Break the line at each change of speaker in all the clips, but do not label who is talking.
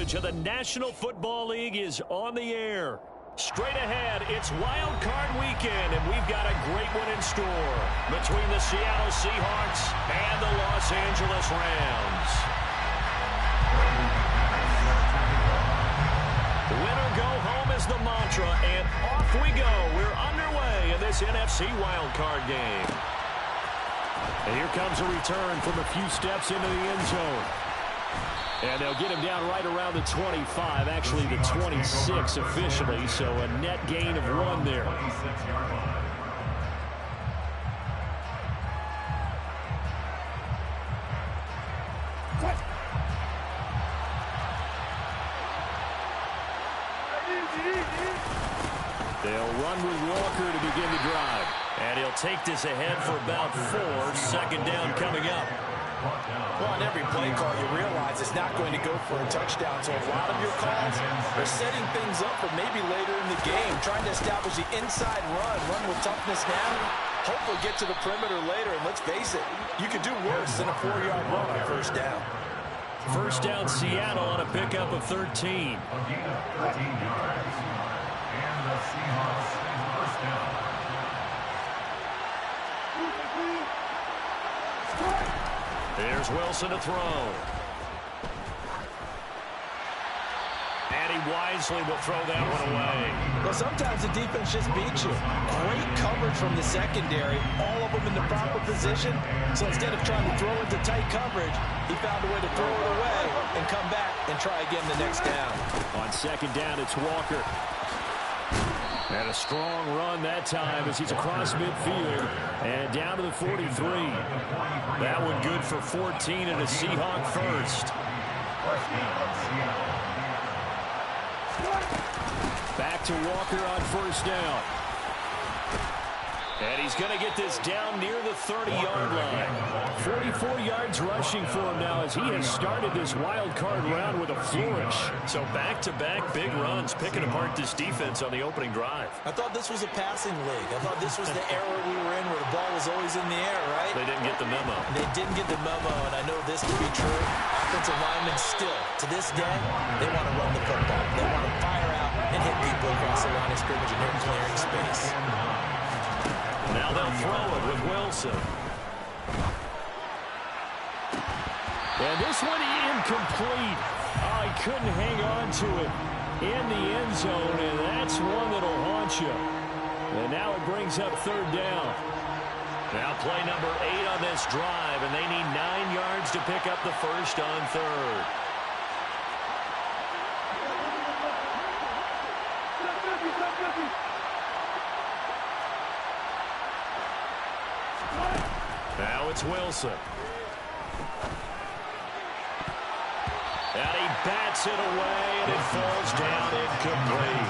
coverage of the National Football League is on the air. Straight ahead, it's Wild Card Weekend, and we've got a great one in store between the Seattle Seahawks and the Los Angeles Rams. Win or go home is the mantra, and off we go. We're underway in this NFC Wild Card game. And here comes a return from a few steps into the end zone. And they'll get him down right around the 25, actually the 26 officially, so a net gain of 1 there. They'll run with Walker to begin the drive. And he'll take this ahead for about 4, second down coming up.
Well, on every play call, you realize it's not going to go for a touchdown. So a lot of your calls are setting things up for maybe later in the game, trying to establish the inside run with toughness now, hopefully get to the perimeter later. And let's face it, you could do worse than a 4-yard run on first down.
First down, Seattle on a pickup of 13. 13 yards. And the Seahawks first down. There's Wilson to throw. And he wisely will throw that one away.
Well, sometimes the defense just beats you. Great coverage from the secondary, all of them in the proper position. So instead of trying to throw into tight coverage, he found a way to throw it away and come back and try again the next down. On second down, it's Walker.
And a strong run that time as he's across midfield and down to the 43. That one good for 14 and a Seahawk first. Back to Walker on first down. And he's going to get this down near the 30-yard line. 44 yards rushing for him now as he has started this wild card round with a flourish. So back-to-back big runs, picking apart this defense on the opening drive.
I thought this was a passing league. I thought this was the era we were in where the ball was always in the air, right?
They didn't get the memo.
They didn't get the memo, and I know this to be true. Offensive linemen still, to this day, they want to run the football. They want to fire out and hit people across the line of scrimmage, and they're clearing space.
Now they'll throw it with Wilson. And this one incomplete. Oh, he couldn't hang on to it in the end zone, and that's one that'll haunt you. And now it brings up third down. Now play number 8 on this drive, and they need 9 yards to pick up the first on third. Now it's Wilson. And he bats it away, and it falls down incomplete.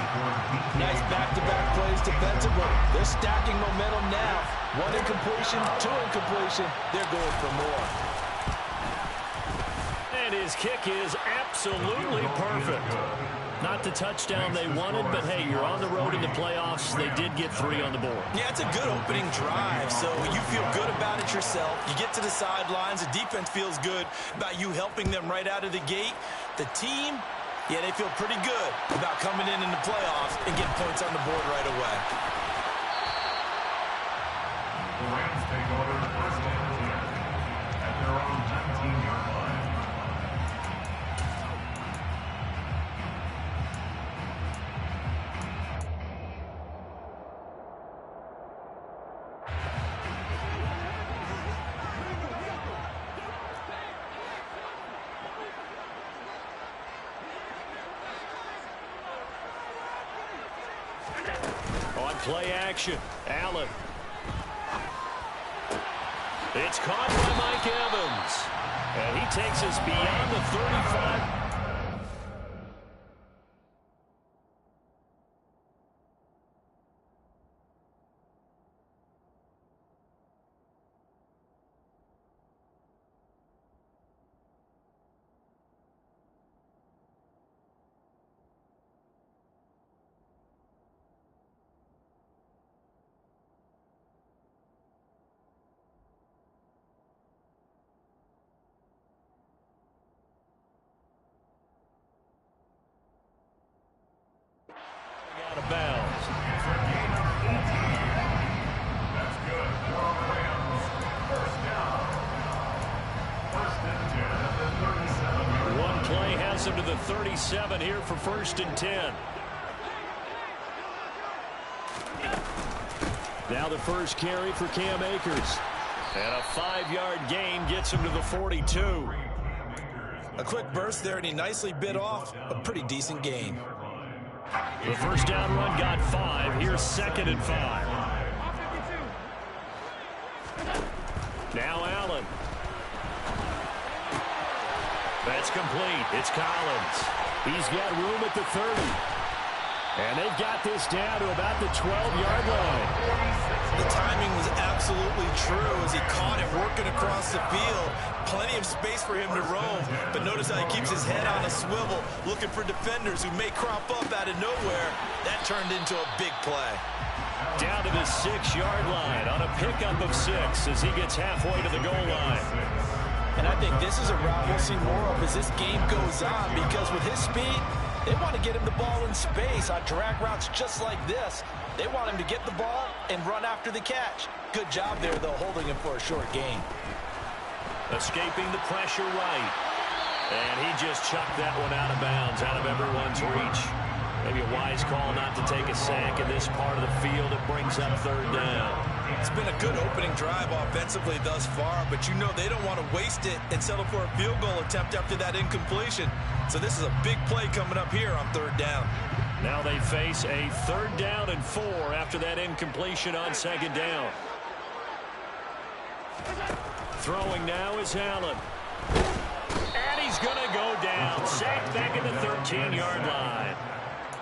Nice back-to-back plays defensively. They're stacking momentum now. 1 incompletion, 2 incompletion. They're going for more.
And his kick is absolutely perfect. Not the touchdown they wanted, but hey, you're on the road in the playoffs. They did get 3 on the board.
Yeah, it's a good opening drive, so you feel good about it yourself. You get to the sidelines. The defense feels good about you helping them right out of the gate. The team, yeah, they feel pretty good about coming in the playoffs and getting points on the board right away.
The Rams take over first and 10 at their own 19-yard line.
Play action. Allen. It's caught by Mike Evans. And he takes us beyond the 35. gets him to the 37 here for 1st and 10. Now the first carry for Cam Akers. And a 5-yard gain gets him to the 42.
A quick burst there, and he nicely bit off a pretty decent gain.
The first down run got 5. Here's 2nd and 5. Now Allen. That's complete. It's Collins. He's got room at the 30. And they've got this down to about the 12-yard line.
The timing was absolutely true as he caught it working across the field. Plenty of space for him to roam. But notice how he keeps his head on a swivel, looking for defenders who may crop up out of nowhere. That turned into a big play.
Down to the 6-yard line on a pickup of 6 as he gets halfway to the goal line.
And I think this is a route we'll see more of as this game goes on, because with his speed, they want to get him the ball in space on drag routes just like this. They want him to get the ball and run after the catch. Good job there, though, holding him for a short gain.
Escaping the pressure right. And he just chucked that one out of bounds, out of everyone's reach. Maybe a wise call not to take a sack in this part of the field. It brings up 3rd down.
It's been a good opening drive offensively thus far, but you know they don't want to waste it and settle for a field goal attempt after that incompletion. So this is a big play coming up here on 3rd down.
Now they face a 3rd down and 4 after that incompletion on 2nd down. Throwing now is Allen. And he's going to go down. Sacked back at the 13-yard line.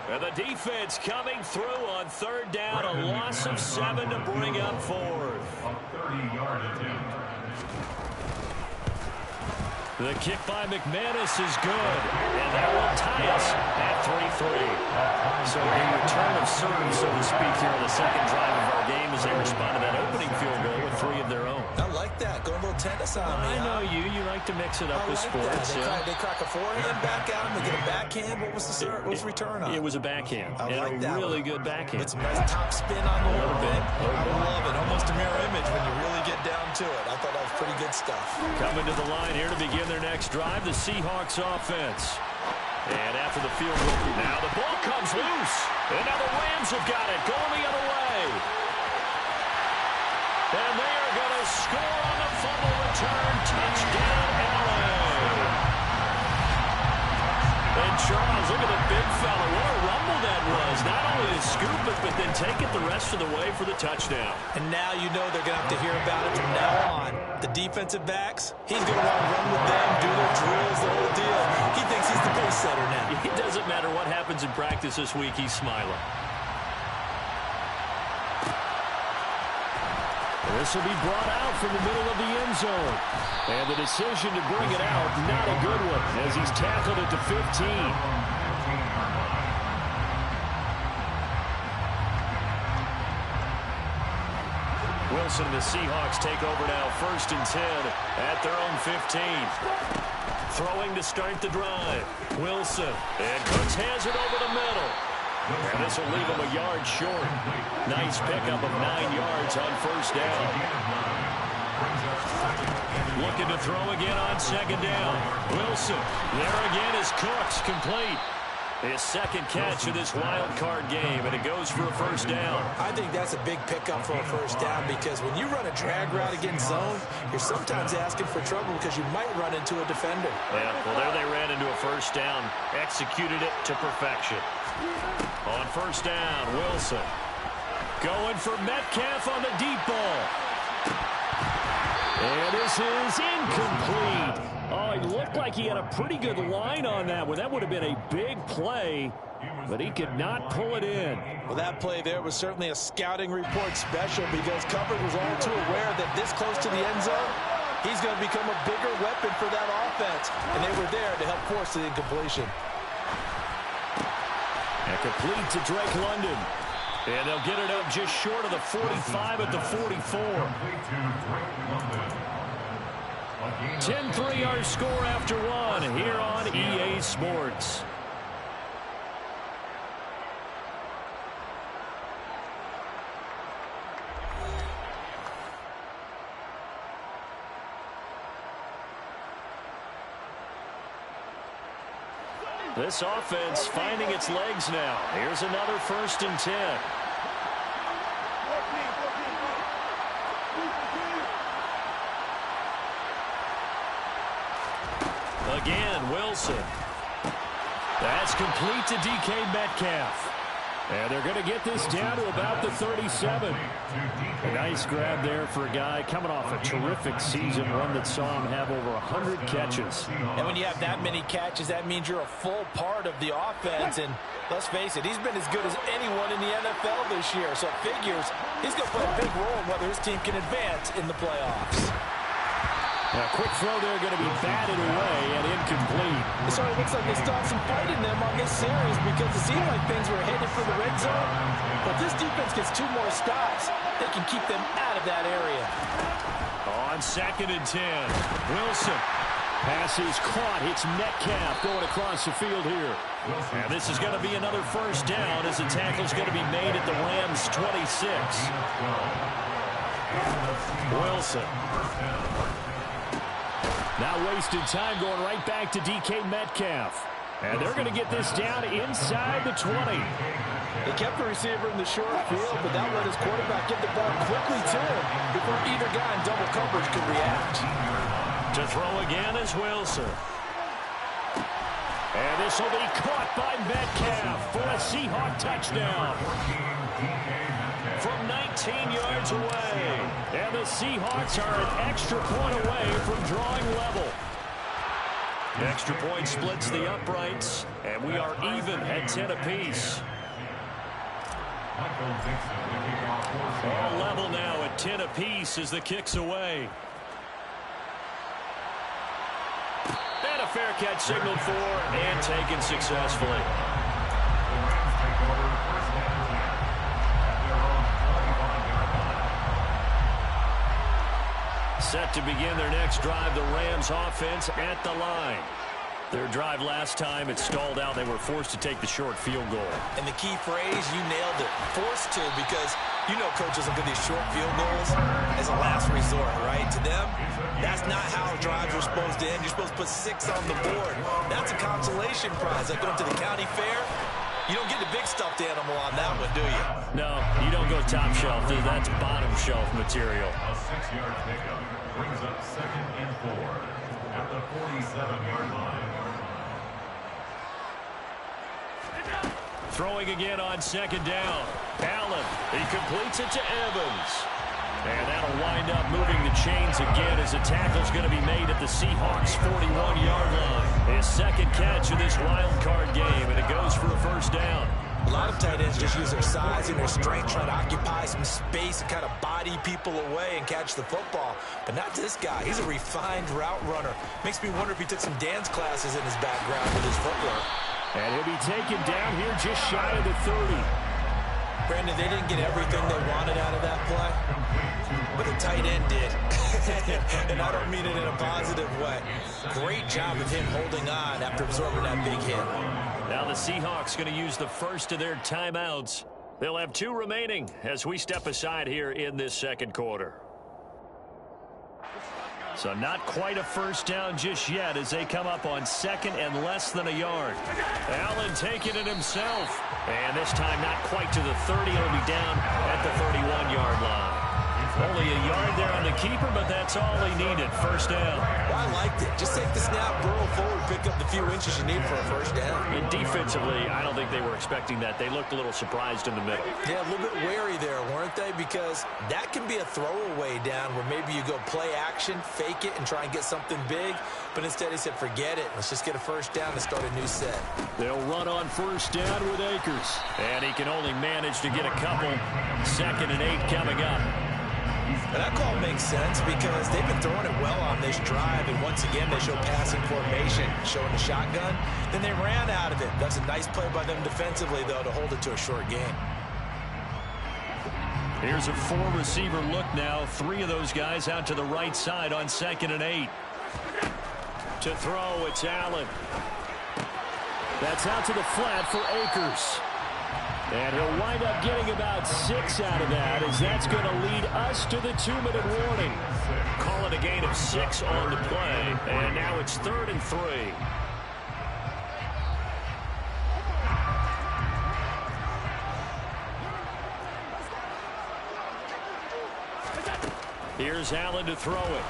And the defense coming through on 3rd down. A loss of 7 to bring up 4th.
A 30-yard attempt.
The kick by McManus is good. And that will tie us at 3-3. So a return of serve, so to speak, here on the 2nd drive of our game as they respond to that opening field goal with 3 of their own.
I like that. Going a little tennis on me.
I know you. You like to mix it up with sports.
They crack a forehand back at him. They get a backhand. What was the return on?
It was a backhand.
I like that.
Really good backhand.
With some nice top spin on the little bit. I love it. Almost a mirror image when you really get down to it. I thought that was pretty good stuff.
Coming to the line here to begin their next drive, the Seahawks offense. And after the field goal, now the ball comes loose. And now the Rams have got it, going the other way. And they are going to score on the fumble return. Touchdown, LA. And Charles, look at the big fella. What a rumble that was. Not only to scoop it, but then take it the rest of the way for the touchdown.
And now you know they're going to have to hear about it from now on. The defensive backs, he's going to want to run with them, do their drills, the whole deal. He thinks he's the pace setter now.
It doesn't matter what happens in practice this week, he's smiling. This will be brought out from the middle of the end zone. And the decision to bring it out, not a good one, as he's tackled at the 15. Wilson and the Seahawks take over now, 1st and 10 at their own 15. Throwing to start the drive. Wilson. And Cooks has it over the middle. And this will leave him a yard short. Nice pickup of 9 yards on 1st down. Looking to throw again on 2nd down. Wilson. There again is Cooks, complete. His 2nd catch of this wild card game, and it goes for a 1st down.
I think that's a big pickup for a 1st down, because when you run a drag route against zone, you're sometimes asking for trouble because you might run into a defender.
Yeah, well, there they ran into a 1st down, executed it to perfection. On 1st down, Wilson going for Metcalf on the deep ball. And this is incomplete. Oh, he looked like he had a pretty good line on that one. That would have been a big play, but he could not pull it in.
Well, that play there was certainly a scouting report special, because coverage was all too aware that this close to the end zone, he's going to become a bigger weapon for that offense. And they were there to help force the incompletion.
And complete to Drake London. And they'll get it up just short of the 45 at the 44. 10-3 our score after one here on EA Sports. This offense finding its legs now. Here's another 1st and 10. Again, Wilson. That's complete to DK Metcalf. And they're going to get this down to about the 37. A nice grab there for a guy coming off a terrific season, one that saw him have over 100 catches.
And when you have that many catches, that means you're a full part of the offense. And let's face it, he's been as good as anyone in the NFL this year. So it figures he's going to play a big role in whether his team can advance in the playoffs.
A quick throw there going to be batted away and incomplete.
It sort of looks like they started some fight in them on this series because it seemed like things were headed for the red zone. But this defense gets 2 more stops. They can keep them out of that area.
On 2nd and 10, Wilson. Pass is caught. It's Metcalf going across the field here. And this is going to be another 1st down as the tackle's going to be made at the Rams' 26. Wilson. Now wasted time going right back to DK Metcalf. And they're going to get this down inside the 20.
They kept the receiver in the short field, but that let his quarterback get the ball quickly to him before either guy in double coverage could react.
To throw again is Wilson. And this will be caught by Metcalf for a Seahawk touchdown. From 19 yards away. And the Seahawks are an extra point away from drawing level. Extra point splits the uprights, and we are even at 10 apiece. All level now at 10 apiece as the kick's away. And a fair catch signaled for and taken successfully. Set to begin their next drive, the Rams offense at the line. Their drive last time, it stalled out. They were forced to take the short field goal.
And the key phrase, you nailed it. Forced to, because you know coaches look at these short field goals as a last resort, right? To them, that's not how drives are supposed to end. You're supposed to put 6 on the board. That's a consolation prize. Like going to the county fair, you don't get the big stuffed animal on that one, do you?
No, you don't go top shelf, dude. That's bottom shelf material.
A 6-yard pickup brings up 2nd and 4 at the 47-yard line.
Throwing again on 2nd down. Allen, he completes it to Evans. And that'll wind up moving the chains again as the tackle's going to be made at the Seahawks' 41-yard line. His 2nd catch of this wild card game, and it goes for a 1st down.
A lot of tight ends just use their size and their strength, trying to occupy some space and kind of body people away and catch the football. But not this guy. He's a refined route runner. Makes me wonder if he took some dance classes in his background with his footwork.
And he'll be taken down here just shy of the 30.
Brandon, they didn't get everything they wanted out of that play, but the tight end did. And I don't mean it in a positive way. Great job of him holding on after absorbing that big hit.
Now the Seahawks going to use the first of their timeouts. They'll have 2 remaining as we step aside here in this 2nd quarter. So not quite a 1st down just yet as they come up on 2nd and less than a yard. Allen taking it himself. And this time not quite to the 30. It'll be down at the 31-yard line. Only a yard there on the keeper, but that's all he needed. 1st down.
Well, I liked it. Just take the snap, burrow forward, pick up the few inches you need for a 1st down.
And defensively, I don't think they were expecting that. They looked a little surprised in the middle.
Yeah, a little bit wary there, weren't they? Because that can be a throwaway down where maybe you go play action, fake it, and try and get something big. But instead he said, forget it. Let's just get a 1st down and start a new set.
They'll run on 1st down with Akers. And he can only manage to get a couple. 2nd and 8 coming up.
And that call makes sense because they've been throwing it well on this drive, and once again they show passing formation, showing the shotgun. Then they ran out of it. That's a nice play by them defensively, though, to hold it to a short game.
Here's a 4-receiver look now. 3 of those guys out to the right side on 2nd and 8. To throw, it's Allen. That's out to the flat for Akers. And he'll wind up getting about 6 out of that, as that's going to lead us to the 2-minute warning. Call it a gain of 6 on the play, and now it's 3rd and 3. Here's Allen to throw it.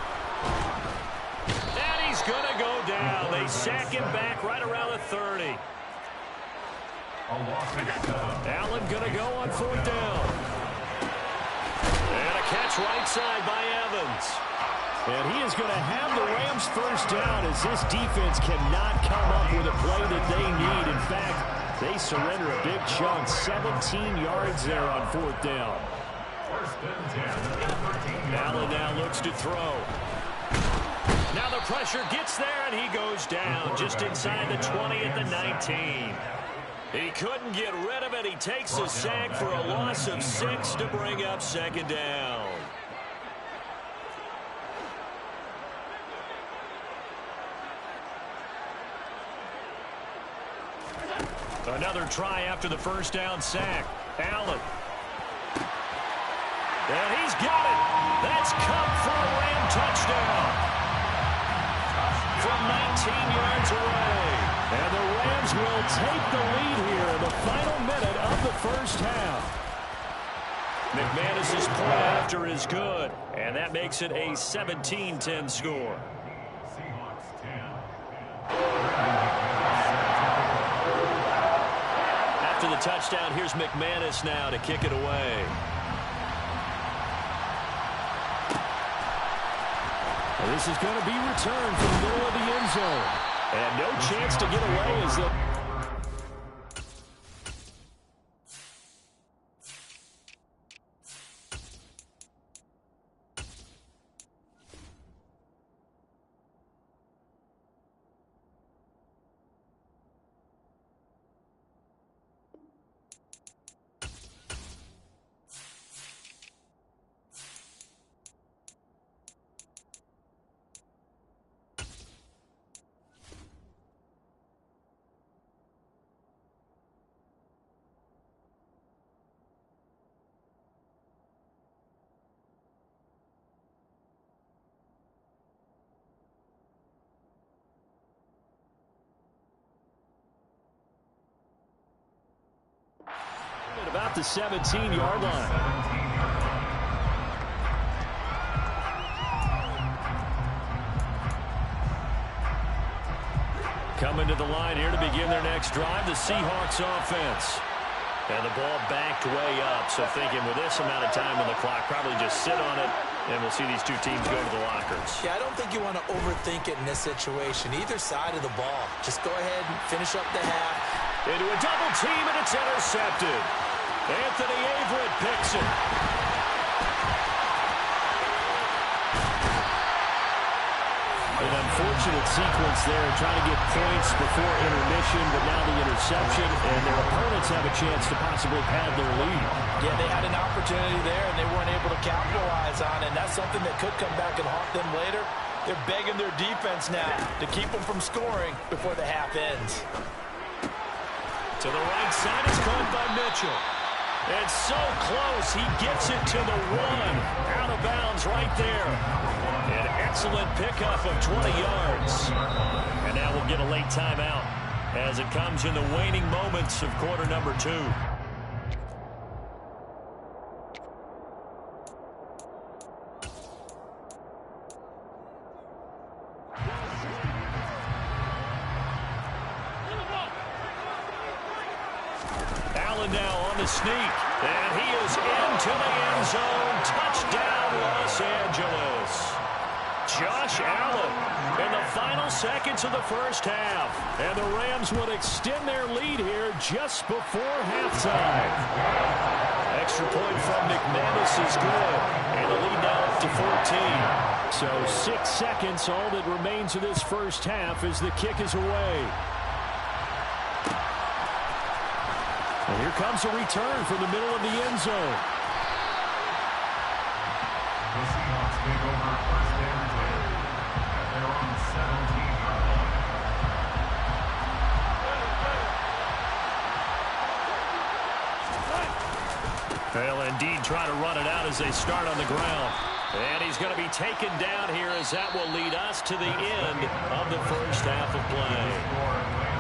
And he's going to go down. They sack him back right around the 30. Allen going to go on 4th down. And a catch right side by Evans. And he is going to have the Rams 1st down as this defense cannot come up with a play that they need. In fact, they surrender a big chunk, 17 yards there on 4th down. Allen now looks to throw. Now the pressure gets there, and he goes down just inside the 20 at the 19. He couldn't get rid of it. He takes a sack for a loss of 6 to bring up 2nd down. Another try after the 1st down sack. Allen. And he's got it. That's Kupp for a Ram touchdown. From 19 yards away. And the Rams will take the lead here in the final minute of the 1st half. McManus's point after is good. And that makes it a 17-10 score. After the touchdown, here's McManus now to kick it away. And this is going to be returned from the middle of the end zone. And no chance to get away as the... At about the 17-yard line. Coming to the line here to begin their next drive, the Seahawks offense. And the ball backed way up, so thinking with this amount of time on the clock, probably just sit on it, and we'll see these two teams go to the lockers.
Yeah, I don't think you want to overthink it in this situation. Either side of the ball. Just go ahead and finish up the half.
Into a double team, and it's intercepted. Anthony Averett picks it. An unfortunate sequence there, trying to get points before intermission, but now the interception, and their opponents have a chance to possibly pad their lead.
Yeah, they had an opportunity there, and they weren't able to capitalize on it, and that's something that could come back and haunt them later. They're begging their defense now to keep them from scoring before the half ends.
To the right side is caught by Mitchell. And so close, he gets it to the 1. Out of bounds right there. An excellent pickup of 20 yards. And now we'll get a late timeout as it comes in the waning moments of quarter number 2. Allen now on the sneak, and he is into the end zone. Touchdown, Los Angeles. Josh Allen in the final seconds of the 1st half. And the Rams would extend their lead here just before halftime. Extra point from McManus is good. And the lead now up to 14. So 6 seconds, all that remains of this 1st half as the kick is away. And here comes a return from the middle of the end zone.
The Seahawks take over 1st and 10 at their own 17-yard line.
They'll indeed try to run it out as they start on the ground. And he's going to be taken down here as that will lead us to the end of the 1st half of play.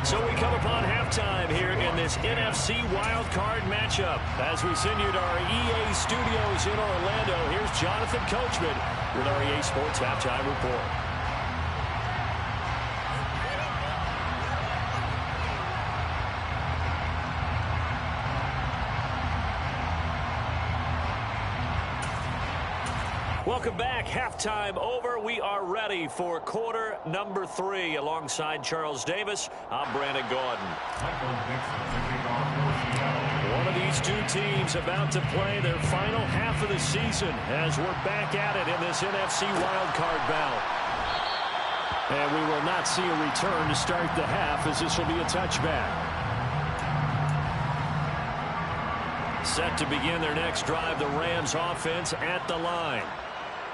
So we come upon halftime here in this NFC wildcard matchup. As we send you to our EA studios in Orlando, here's Jonathan Coachman with our EA Sports Halftime Report. Welcome back. Halftime over. We are ready for quarter number 3. Alongside Charles Davis, I'm Brandon Gaudin. One of these two teams about to play their final half of the season as we're back at it in this NFC wildcard bout. And we will not see a return to start the half, as this will be a touchback. Set to begin their next drive, the Rams offense at the line.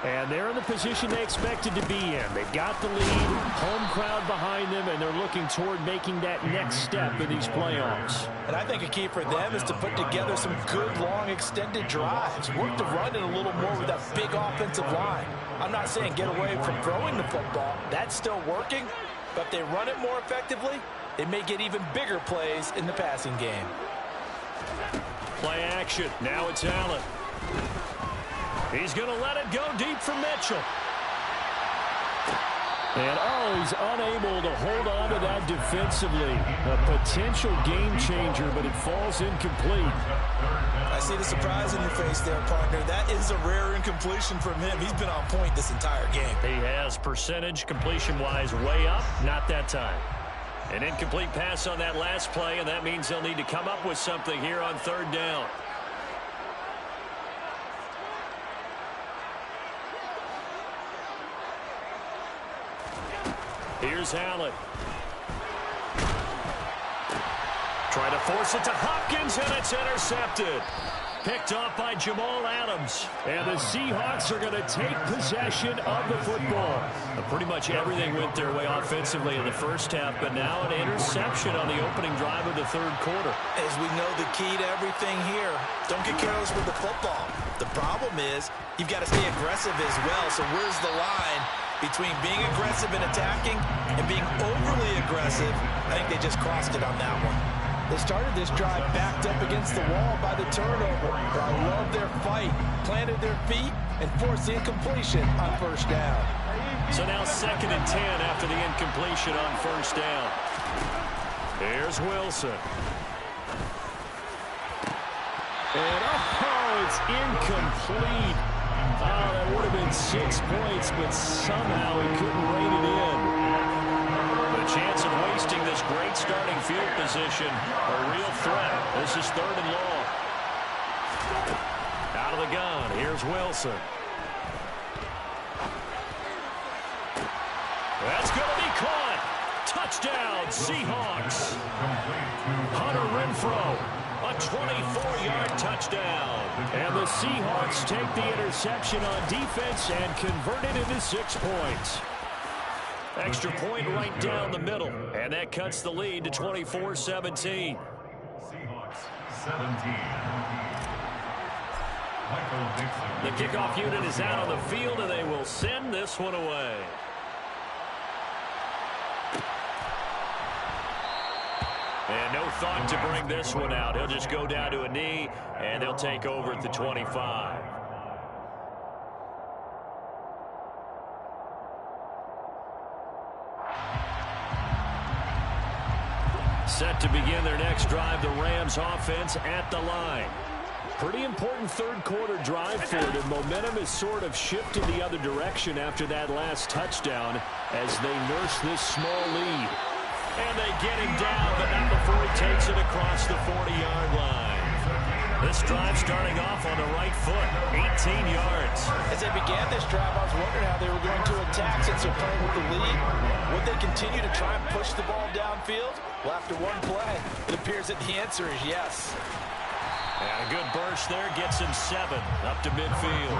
And they're in the position they expected to be in. They've got the lead, home crowd behind them, and they're looking toward making that next step in these playoffs.
And I think a key for them is to put together some good, long, extended drives. Work the run in a little more with that big offensive line. I'm not saying get away from throwing the football. That's still working. But if they run it more effectively, they may get even bigger plays in the passing game.
Play action. Now it's Allen. He's going to let it go deep for Mitchell. And, he's unable to hold on to that defensively. A potential game changer, but it falls incomplete.
I see the surprise in your face there, partner. That is a rare incompletion from him. He's been on point this entire game.
He has percentage completion-wise way up, not that time. An incomplete pass on that last play, and that means they'll need to come up with something here on third down. Here's Allen. Try to force it to Hopkins, and it's intercepted. Picked off by Jamal Adams. And the Seahawks are going to take possession of the football. Pretty much everything went their way offensively in the first half, but now an interception on the opening drive of the third quarter.
As we know, the key to everything here, don't get careless with the football. The problem is you've got to stay aggressive as well. So where's the line between being aggressive and attacking and being overly aggressive? I think they just crossed it on that one. They started this drive backed up against the wall by the turnover. But I love their fight, planted their feet, and forced the incompletion on first down.
So now 2nd and 10 after the incompletion on first down. Here's Wilson. And, it's incomplete. That would have been 6 points, but somehow he couldn't rein it in. The chance of wasting this great starting field position, a real threat. This is 3rd and long. Out of the gun, here's Wilson. That's going to be caught. Touchdown, Seahawks. Hunter Renfrow. A 24-yard touchdown. And the Seahawks take the interception on defense and convert it into 6 points. Extra point right down the middle. And that cuts the lead to 24-17.
Seahawks 17.
The kickoff unit is out on the field, and they will send this one away. And no thought to bring this one out. He'll just go down to a knee, and they'll take over at the 25. Set to begin their next drive, the Rams offense at the line. Pretty important third quarter drive for them. Momentum has sort of shifted the other direction after that last touchdown as they nurse this small lead. And they get him down, but not before he takes it across the 40-yard line. This drive starting off on the right foot, 18 yards.
As they began this drive, I was wondering how they were going to attack since they're playing with the lead. Would they continue to try and push the ball downfield? Well, after one play, it appears that the answer is yes.
And a good burst there gets him 7 up to midfield.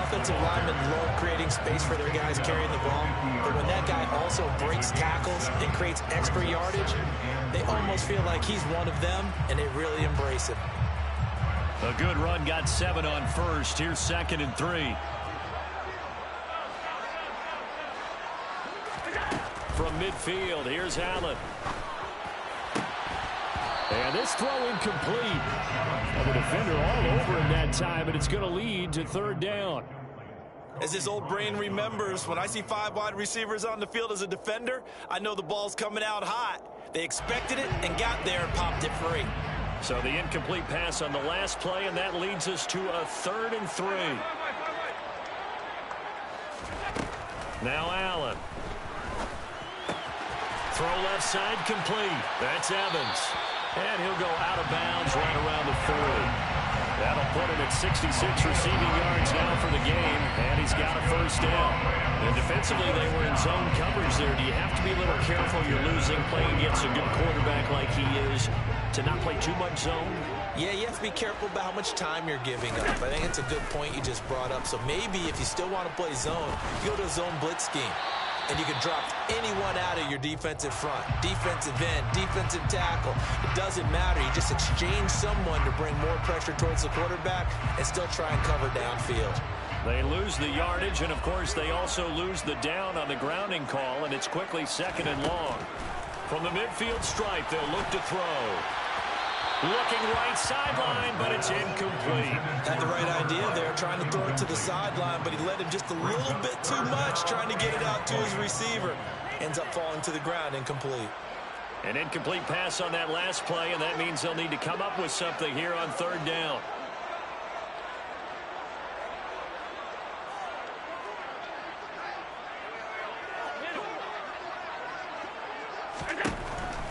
Offensive linemen love creating space for their guys carrying the ball, but when that guy also breaks tackles and creates extra yardage, they almost feel like he's one of them, and they really embrace him.
A good run, got 7 on first. Here's 2nd and 3. From midfield, here's Allen. And this throw incomplete. And the defender all over him that time, and it's going to lead to 3rd down.
As his old brain remembers, when I see 5 wide receivers on the field as a defender, I know the ball's coming out hot. They expected it and got there and popped it free.
So the incomplete pass on the last play, and that leads us to a 3rd and 3. Now Allen. Throw left side complete. That's Evans. And he'll go out of bounds right around the 40. That'll put him at 66 receiving yards now for the game, and he's got a 1st down. And defensively, they were in zone coverage there. Do you have to be a little careful? You're losing, playing against a good quarterback like he is, to not play too much zone?
Yeah, you have to be careful about how much time you're giving up. I think it's a good point you just brought up. So maybe if you still want to play zone, you go to a zone blitz scheme. And you can drop anyone out of your defensive front, defensive end, defensive tackle. It doesn't matter. You just exchange someone to bring more pressure towards the quarterback and still try and cover downfield.
They lose the yardage, and, of course, they also lose the down on the grounding call, and it's quickly 2nd and long. From the midfield stripe, they'll look to throw. Looking right sideline, but it's incomplete.
Had the right idea there, trying to throw it to the sideline, but he led him just a little bit too much, trying to get it out to his receiver. Ends up falling to the ground, incomplete.
An incomplete pass on that last play, and that means they'll need to come up with something here on 3rd down.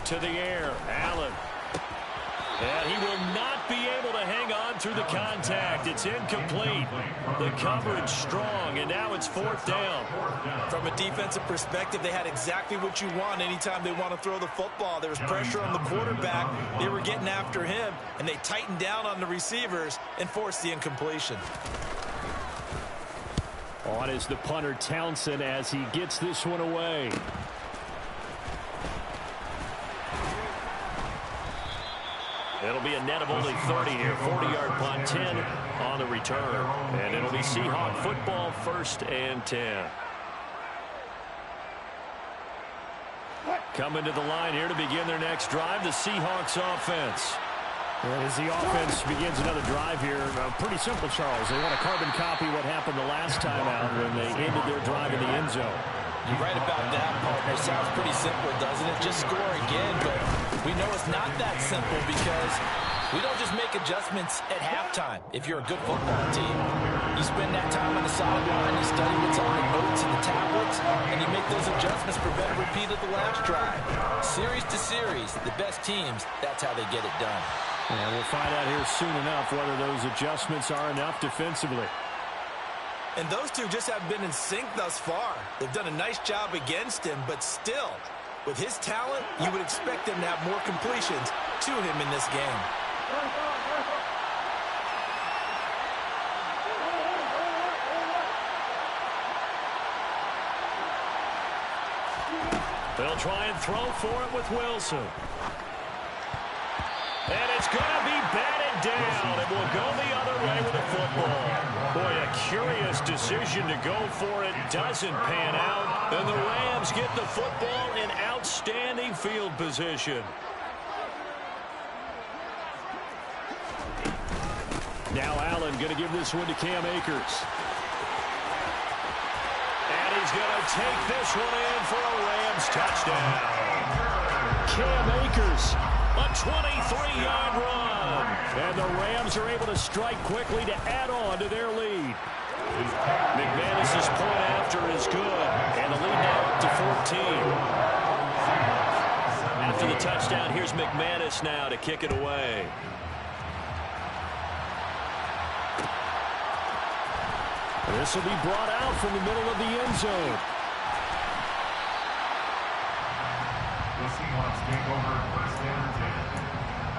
To the air, Allen. And he will not be able to hang on through the contact. It's incomplete. The coverage strong, and now it's 4th down.
From a defensive perspective, they had exactly what you want anytime they want to throw the football. There was pressure on the quarterback. They were getting after him, and they tightened down on the receivers and forced the incompletion.
On is the punter, Townsend, as he gets this one away. It'll be a net of only 30 here. 40-yard punt, 10 on the return. And it'll be Seahawk football, 1st and 10. Coming to the line here to begin their next drive, the Seahawks offense.
And as the offense begins another drive here, pretty simple, Charles. They want to carbon copy what happened the last time out when they ended their drive in the end zone.
You're right about that, partner. Sounds pretty simple, doesn't it? Just score again, but we know it's not that simple because we don't just make adjustments at halftime if you're a good football team. You spend that time on the sideline, you study what's on the notes and the tablets, and you make those adjustments for better repeat of the last drive. Series to series, the best teams, that's how they get it done.
And we'll find out here soon enough whether those adjustments are enough defensively.
And those two just have been in sync thus far. They've done a nice job against him, but still, with his talent, you would expect them to have more completions to him in this game.
They'll try and throw for it with Wilson. And it's going to be batted down. It will go the other way with the football. Boy, a curious decision to go for it. Doesn't pan out. And the Rams get the football in outstanding field position. Now Allen going to give this one to Cam Akers. And he's going to take this one in for a Rams touchdown. Cam Akers, a 23-yard run. And the Rams are able to strike quickly to add on to their lead. McManus's point after is good. And the lead now up to 14. After the touchdown, here's McManus now to kick it away. This will be brought out from the middle of the end zone.
The Seahawks take over 1st and 10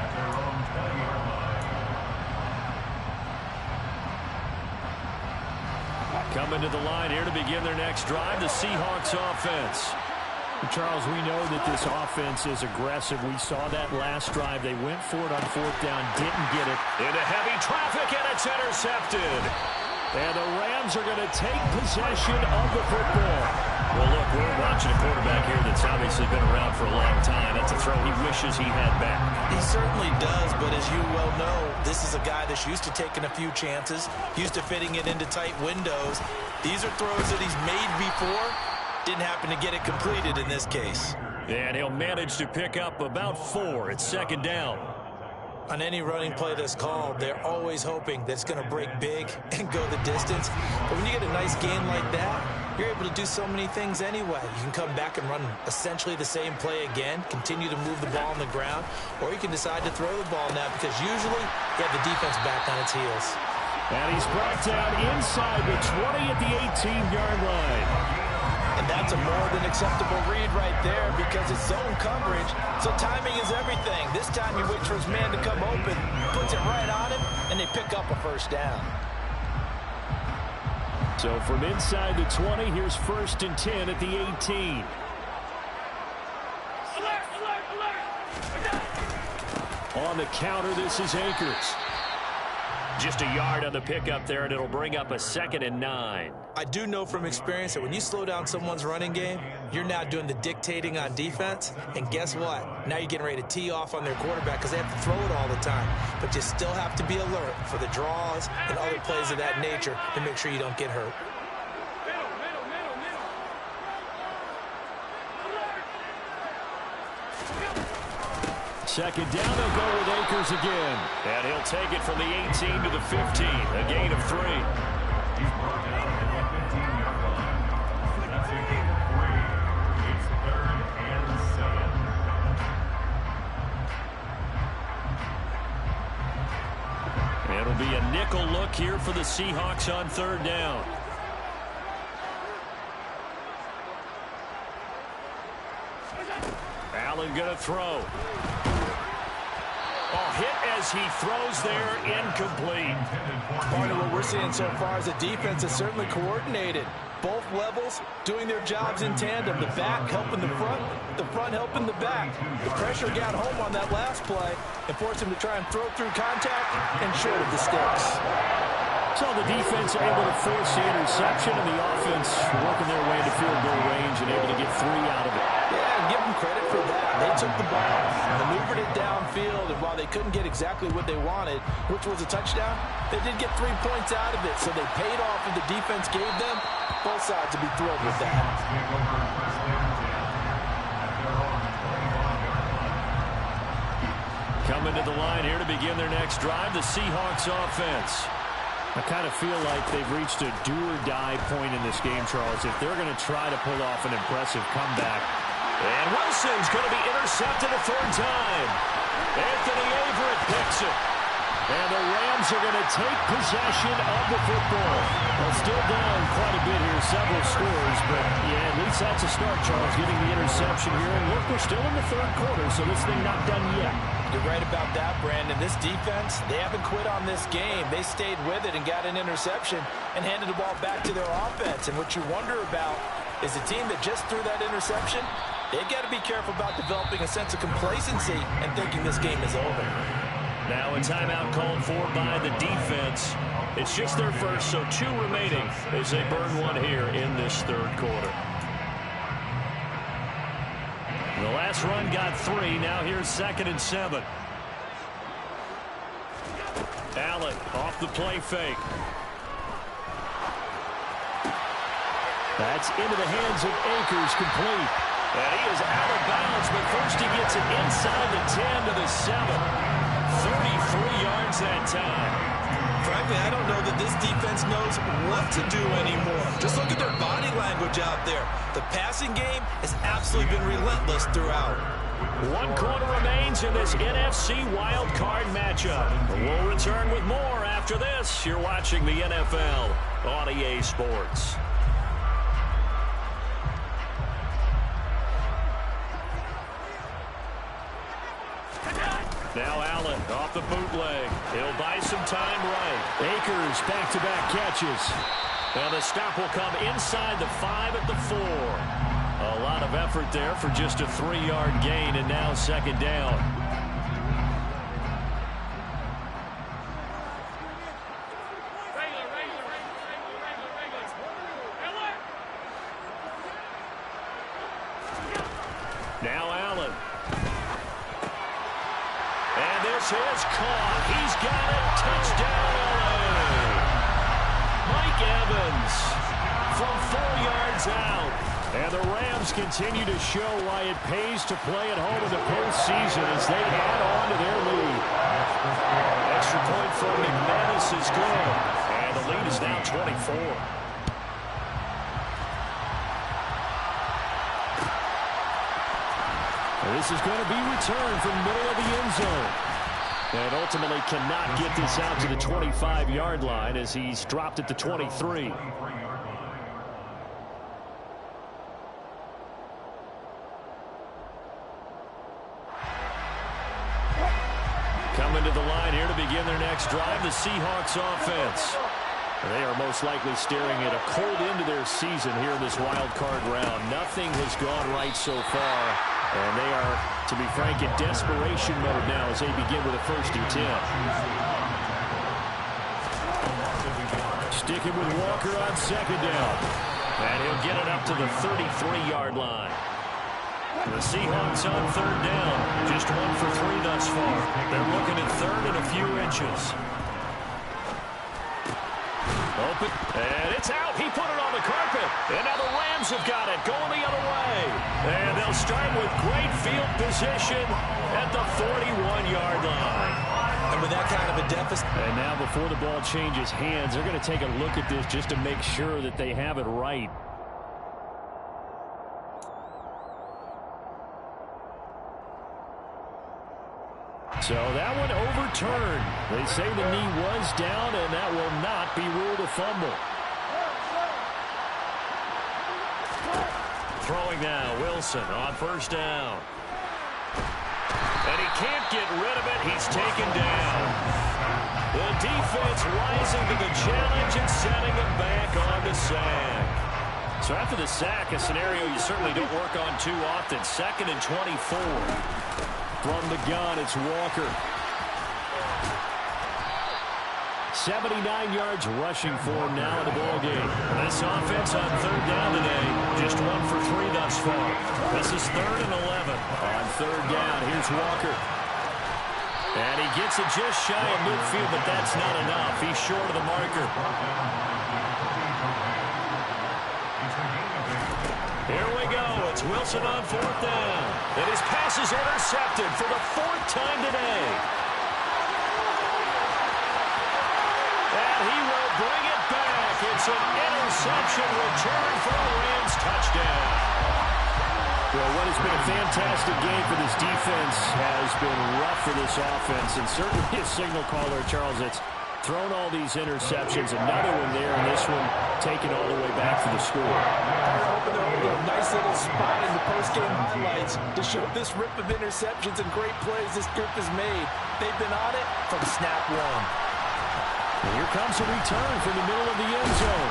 at their own 20-yard line.
Coming to the line here to begin their next drive, the Seahawks offense.
Charles, we know that this offense is aggressive. We saw that last drive. They went for it on 4th down, didn't get it.
Into heavy traffic, and it's intercepted. And the Rams are going to take possession of the football. Well, look, we're watching a quarterback here that's obviously been around for a long time. That's a throw he wishes he had back.
He certainly does, but as you well know, this is a guy that's used to taking a few chances, used to fitting it into tight windows, These are throws that he's made before. Didn't happen to get it completed in this case.
And he'll manage to pick up about 4. It's second down.
On any running play that's called, they're always hoping that it's going to break big and go the distance. But when you get a nice gain like that, you're able to do so many things anyway. You can come back and run essentially the same play again, continue to move the ball on the ground, or you can decide to throw the ball now because usually you have the defense back on its heels.
And he's brought down inside the 20 at the 18-yard line.
And that's a more than acceptable read right there because it's zone coverage, so timing is everything. This time he waits for his man to come open, puts it right on him, and they pick up a first down.
So from inside the 20, here's 1st and 10 at the 18. On the counter, this is Akers. Just a yard on the pickup there, and it'll bring up a 2nd and 9.
I do know from experience that when you slow down someone's running game, you're now doing the dictating on defense. And guess what? Now you're getting ready to tee off on their quarterback because they have to throw it all the time. But you still have to be alert for the draws and other plays of that nature to make sure you don't get hurt.
Second down, they'll go with Akers again. And he'll take it from the 18 to the 15, a gain of 3.
He's brought down at the 15-yard line. That's a gain of 3. It's 3rd and 7.
It'll be a nickel look here for the Seahawks on 3rd down. Allen going to throw. Hit as he throws there, incomplete.
Part of what we're seeing so far is a defense that's certainly coordinated. Both levels doing their jobs in tandem. The back helping the front helping the back. The pressure got home on that last play and forced him to try and throw through contact and short of the sticks.
So the defense able to force the interception, and the offense working their way to field goal range and able to get 3 out of it.
Yeah, and give them credit for that. They took the ball, maneuvered it downfield, and while they couldn't get exactly what they wanted, which was a touchdown, they did get 3 points out of it, so they paid off what the defense gave them. Both sides will be thrilled with that.
Coming to the line here to begin their next drive, the Seahawks offense. I kind of feel like they've reached a do-or-die point in this game, Charles, if they're going to try to pull off an impressive comeback. And Wilson's going to be intercepted a 3rd time. Anthony Averett picks it. And the Rams are going to take possession of the football. Well, still down quite a bit here, several scores, but yeah, at least that's a start, Charles, getting the interception here. And look, we're still in the 3rd quarter, so this thing not done yet.
You're right about that, Brandon. This defense, they haven't quit on this game. They stayed with it and got an interception and handed the ball back to their offense. And what you wonder about is the team that just threw that interception, they've got to be careful about developing a sense of complacency and thinking this game is over.
Now a timeout called for by the defense. It's just their first, so 2 remaining as they burn 1 here in this 3rd quarter. The last run got 3. Now here's 2nd and 7. Allen off the play fake. That's into the hands of Akers, complete. And he is out of bounds, but first he gets it inside the 10 to the 7. 33 yards that time.
Frankly, I don't know that this defense knows what to do anymore. Just look at their body language out there. The passing game has absolutely been relentless throughout.
1 quarter remains in this NFC Wild Card matchup. We'll return with more after this. You're watching the NFL on EA Sports. Now Allen off the bootleg. He'll buy some time right. Akers back-to-back catches. And the stop will come inside the 5 at the 4. A lot of effort there for just a 3-yard gain, and now 2nd down. Now Allen. And this is caught. He's got it. Touchdown, LA. Mike Evans from 4 yards out. And the Rams continue to show why it pays to play at home in the postseason as they add on to their lead. Extra point from McManus is good. And the lead is now 24. This is going to be returned from the middle of the end zone. And ultimately cannot get this out to the 25-yard line as he's dropped at the 23. Coming to the line here to begin their next drive, the Seahawks offense. They are most likely staring at a cold end to their season here in this wild card round. Nothing has gone right so far, and they are, to be frank, in desperation mode now as they begin with a 1st and 10. Sticking with Walker on 2nd down, and he'll get it up to the 33-yard line. The Seahawks on 3rd down, just 1 for 3 thus far. They're looking at 3rd and a few inches. Open, and it's out. He put it on the carpet. And now the Rams have got it, going the other way. And they'll start with great field position at the 41-yard line.
And with that kind of a deficit.
And now before the ball changes hands, they're going to take a look at this just to make sure that they have it right. So that one overturned. They say the knee was down, and that will not be ruled a fumble. Throwing now, Wilson on 1st down. And he can't get rid of it. He's taken down. The defense rising to the challenge and setting him back on the sack. So after the sack, a scenario you certainly don't work on too often. 2nd and 24. From the gun, it's Walker. 79 yards rushing for him now in the ballgame. This offense on 3rd down today, just 1 for 3 thus far. This is 3rd and 11. On 3rd down, here's Walker. And he gets it just shy of midfield, but that's not enough. He's short of the marker. Here we go. It's Wilson on 4th down. And his pass is intercepted for the 4th time today. And he will bring it back. It's an interception return for a Rams touchdown. Well, what has been a fantastic game for this defense has been rough for this offense. And certainly a signal caller, Charles, that's thrown all these interceptions. Another one there, and this one taken all the way back for the score.
A nice little spot in the post-game highlights to show this rip of interceptions and great plays this group has made. They've been on it from snap 1.
And here comes a return from the middle of the end zone.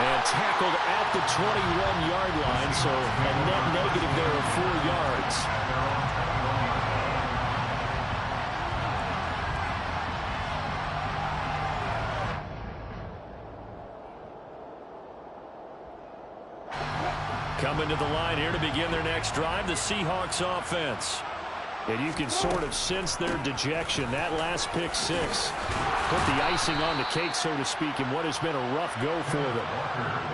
And tackled at the 21-yard line, so a net negative there of 4 yards. Coming to the line here to begin their next drive, the Seahawks offense. And you can sort of sense their dejection. That last pick 6 put the icing on the cake, so to speak, in what has been a rough go for them.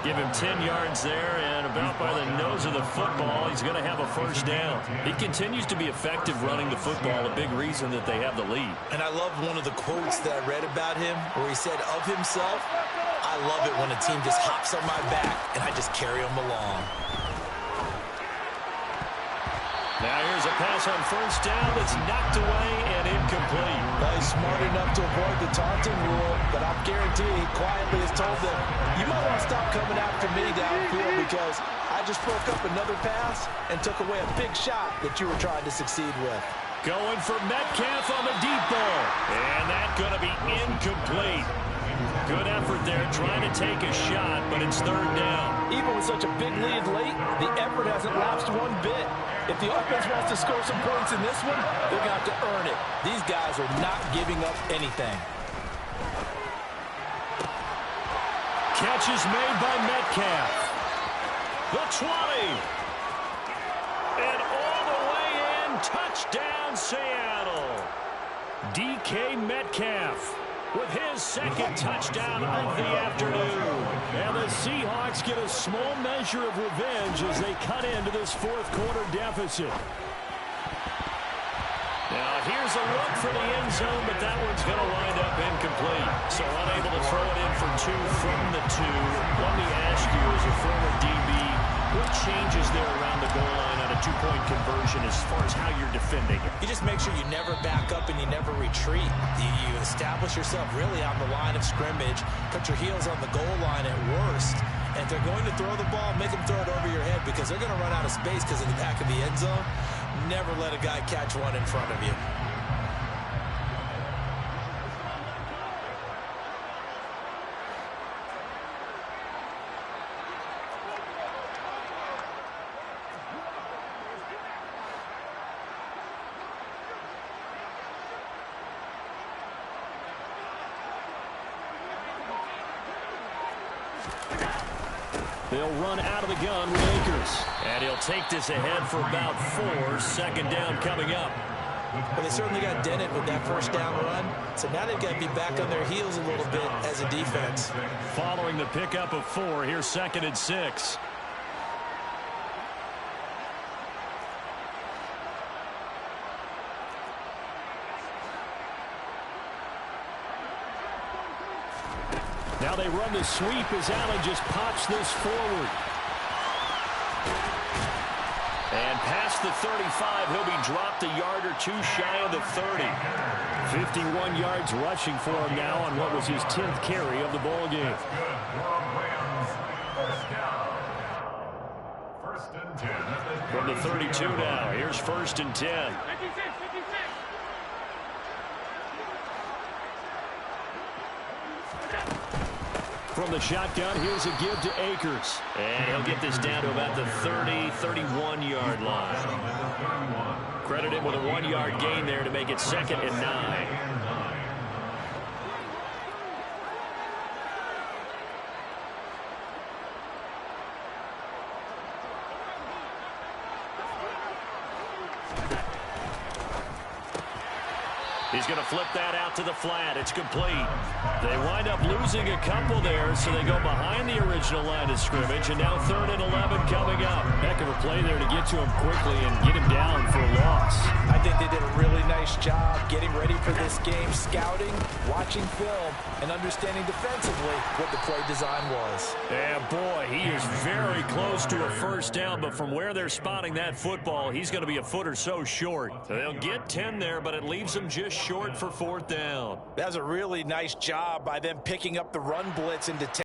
Give him 10 yards there, and about by the nose of the football, he's going to have a 1st down. He continues to be effective running the football, a big reason that they have the lead.
And I love one of the quotes that I read about him, where he said of himself, "I love it when a team just hops on my back, and I just carry them along."
Now here's a pass on 1st down that's knocked away and incomplete.
Well, he's smart enough to avoid the taunting rule, but I guarantee he quietly has told them, you might want to stop coming after me downfield because I just broke up another pass and took away a big shot that you were trying to succeed with.
Going for Metcalf on the deep ball. And that's going to be incomplete. Good effort there, trying to take a shot, but it's 3rd down.
Even with such a big lead late, the effort hasn't lapsed one bit. If the offense wants to score some points in this one, they're going to have to earn it. These guys are not giving up anything.
Catch is made by Metcalf. The 20. And all the way in, touchdown Seattle. DK Metcalf. with his second touchdown of the afternoon. And the Seahawks get a small measure of revenge as they cut into this fourth quarter deficit. Now, here's a look for the end zone, but that one's going to wind up incomplete. So unable to throw it in for two from the two. Let me ask you, as a former DB, what changes there around the goal line on a two-point conversion as far as how you're defending it?
You just make sure you never back up and you never retreat. You establish yourself really on the line of scrimmage, put your heels on the goal line at worst. And if they're going to throw the ball, make them throw it over your head because they're going to run out of space because of the back of the end zone. Never let a guy catch one in front of you.
They'll run out of the gun with Akers. And he'll take this ahead for about 4. Second down coming up.
Well, they certainly got dented with that first down run. So now they've got to be back on their heels a little bit as a defense.
Following the pickup of 4, here's 2nd and 6. Now they run the sweep as Allen just pops this forward. And past the 35, he'll be dropped a yard or two shy of the 30. 51 yards rushing for him now on what was his 10th carry of the ball game. From the 32 now, here's 1st and 10. From the shotgun, here's a give to Akers. And he'll get this down to about the 30, 31-yard line. Credit him with a 1-yard gain there to make it 2nd and 9. He's going to flip that out to the flat. It's complete. They wind up losing a couple there, so they go behind the original line of scrimmage, and now 3rd and 11 coming up. Heck of a play there to get to him quickly and get him down for a loss.
I think they did a really nice job getting ready for this game, scouting, watching film, and understanding defensively what the play design was.
Yeah, boy, he is very close to a first down, but from where they're spotting that football, he's going to be a foot or so short. So they'll get 10 there, but it leaves them just short for 4th down.
That was a really nice job by them picking up the run blitz into